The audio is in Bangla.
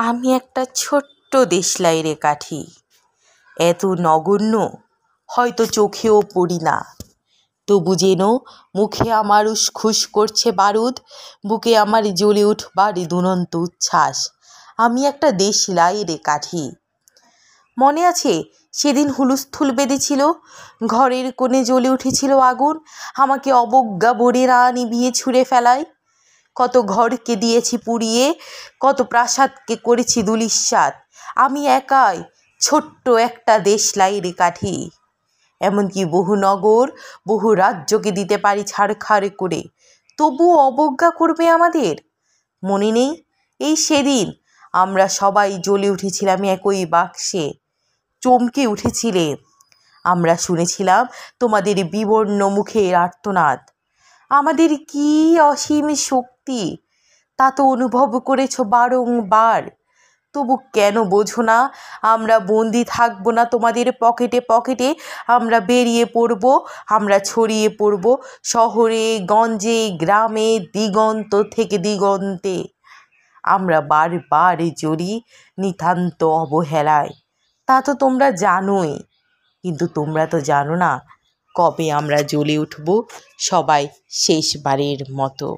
আমি একটা ছোট্ট দেশলাই রে কাঠি, এত নগণ্য হয়তো চোখেও পড়ি না, তবু যেন মুখে আমার উসখুস করছে বারুদ, বুকে আমার জ্বলে উঠবার দুরন্ত উচ্ছ্বাস। আমি একটা দেশলাই রে কাঠি। মনে আছে সেদিন হুলস্থুল বেঁধেছিল, ঘরের কোণে জ্বলে উঠেছিল আগুন, আমাকে অবজ্ঞা বোরেরা নিভিয়ে ছুঁড়ে ফেলায়। কত ঘরকে দিয়েছি পুড়িয়ে, কত প্রাসাদকে করেছি ধূলিসাৎ। আমি একাই ছোট্ট একটা দেশলাই রে কাঠি। এমনকি বহু নগর, বহু রাজ্যকে দিতে পারি ছাড়খাড় করে, তবুও অবজ্ঞা করবে আমাদের। মনে নেই এই সেদিন আমরা সবাই জ্বলে উঠেছিলাম একই বাক্সে, চমকে উঠেছিলে। আমরা শুনেছিলাম তোমাদের বিবর্ণ মুখের আর্তনাদ। আমাদের কি অসীম শক্তি তা তো অনুভব করেছ বারংবার, তবু কেন বোঝো না আমরা বন্দি থাকবো না তোমাদের পকেটে পকেটে। আমরা বেরিয়ে পড়ব, আমরা ছড়িয়ে পড়ব শহরে গঞ্জে গ্রামে দিগন্ত থেকে দিগন্তে। আমরা বারবার জ্বলি নিতান্ত অবহেলায়, তা তো তোমরা জানোই, কিন্তু তোমরা তো জানো না কবে আমরা জ্বলে উঠব সবাই শেষবারের মতো।